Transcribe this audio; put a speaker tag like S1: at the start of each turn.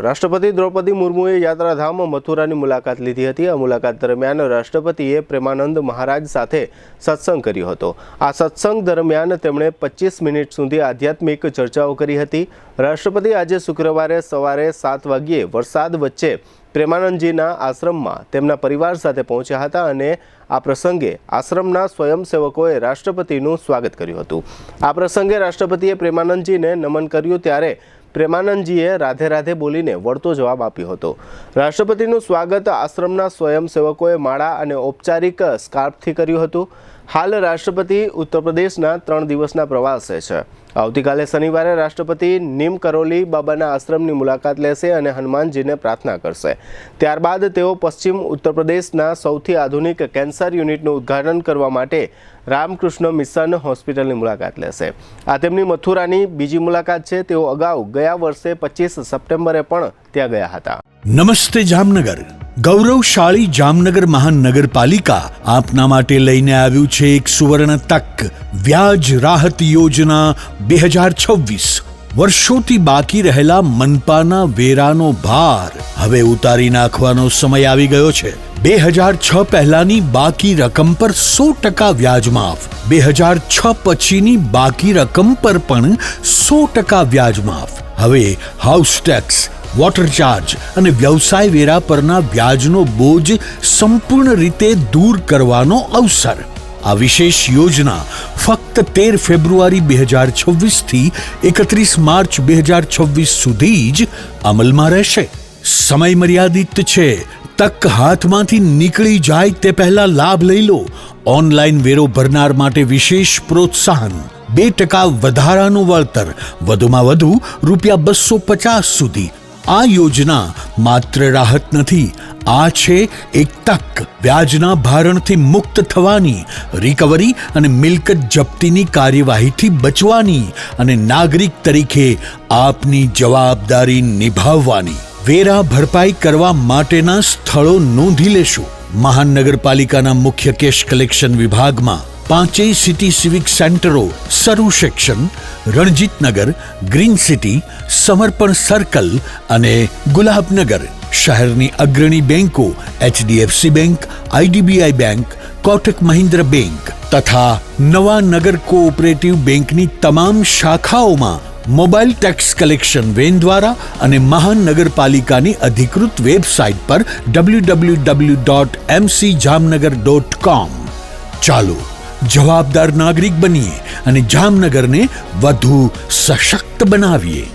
S1: રાષ્ટ્રપતિ દ્રૌપદી મુર્મુએ યાત્રાધામ મથુરાની મુલાકાત લીધી હતી। આ મુલાકાત દરમિયાન રાષ્ટ્રપતિએ પ્રેમાનંદ મહારાજ સાથે સત્સંગ કર્યો હતો। આ સત્સંગ દરમિયાન તેમણે 25 મિનિટ સુધી આધ્યાત્મિક ચર્ચાઓ કરી હતી। રાષ્ટ્રપતિ આજે શુક્રવારે સવારે 7 વાગ્યે વરસાદ વચ્ચે પ્રેમાનંદજીના આશ્રમમાં તેમના પરિવાર સાથે પહોંચ્યા હતા અને આ પ્રસંગે આશ્રમના સ્વયંસેવકોએ રાષ્ટ્રપતિનું સ્વાગત કર્યું હતું। આ પ્રસંગે રાષ્ટ્રપતિએ પ્રેમાનંદજીને નમન કર્યું ત્યારે પ્રેમાનંદજીએ રાધે રાધે બોલીને વળતો જવાબ આપ્યો હતો। રાષ્ટ્રપતિનું સ્વાગત આશ્રમના સ્વયંસેવકોએ માળા અને ઔપચારિક સ્કાર્ફથી કર્યું હતું। હાલ રાષ્ટ્રપતિ ઉત્તર પ્રદેશના 3 દિવસના પ્રવાસે છે। આવતીકાલે શનિવારે રાષ્ટ્રપતિ નીમ કરોલી બાબાના આશ્રમની મુલાકાત લેશે અને હનુમાનજીને પ્રાર્થના કરશે। ત્યારબાદ તેઓ પશ્ચિમ ઉત્તર પ્રદેશના સૌથી આધુનિક કેન્સર યુનિટનું ઉદ્ઘાટન કરવા માટે રામકૃષ્ણ મિશન હોસ્પિટલની મુલાકાત લેશે। આ તેમની મથુરાની બીજી મુલાકાત છે। તેઓ અગાઉ ગયા વર્ષે 25 સપ્ટેમ્બરે પણ ત્યાં ગયા હતા।
S2: નમસ્તે જામનગર। ગૌરવશાળી જામનગર મહાનગરપાલિકા આપના માટે લઈને આવ્યું છે એક સુવર્ણ તક। વ્યાજ રાહત યોજના 2026। વર્ષોથી બાકી રહેલા મનપાના વેરાનો ભાર હવે ઉતારી નાખવાનો સમય આવી ગયો છે। 2006 પહેલાની બાકી રકમ પર 100% વ્યાજ માફ। 2006 પછીની બાકી રકમ પર પણ 100% વ્યાજ માફ। હવે હાઉસ ટેક્સ, વોટર ચાર્જ અને વ્યવસાય વેરા પરના વ્યાજનો બોજ સંપૂર્ણ રીતે દૂર કરવાનો અવસર। આ વિશેષ યોજના ફક્ત 13 ફેબ્રુઆરી 2026 થી 31 માર્ચ 2026 સુધી જ અમલમાં રહેશે। સમય મર્યાદિત છે। તક હાથમાંથી નીકળી જાય તે પહેલા લાભ લઈ લો। ઓનલાઈન વેરો ભરનાર માટે વિશેષ પ્રોત્સાહન, 2% વધારાનું વળતર, વધુમાં વધુ ₹250 સુધી। આ યોજના માત્ર રાહત નથી, આ છે એક તક વ્યાજના ભારણથી મુક્ત થવાની, રિકવરી અને મિલકત જપ્તીની કાર્યવાહીથી બચવાની અને નાગરિક તરીકે આપની જવાબદારી નિભાવવાની। વેરા ભરપાઈ કરવા માટેના સ્થળો નોંધી લેશો। મહાનગરપાલિકાના મુખ્ય કેશ કલેક્શન વિભાગમાં 5 સિટી સિવિક સેન્ટરો, સરુ સેક્શન, રણજીતનગર, ગ્રીન સિટી, સમર્પણ સર્કલ અને ગુલાબનગર। શહેરની અગ્રણી બેંકો HDFC bank, IDBI bank, Kotak Mahindra bank તથા નવા નગર કોઓપરેટિવ બેંકની તમામ શાખાઓમાં મોબાઈલ ટેક્સ કલેક્શન વેન દ્વારા અને મહાનગરપાલિકાની અધિકૃત વેબસાઇટ પર www.mcjamnagar.com। ચાલો જવાબદાર નાગરિક બનીએ અને જામનગરને વધુ સશક્ત બનાવીએ।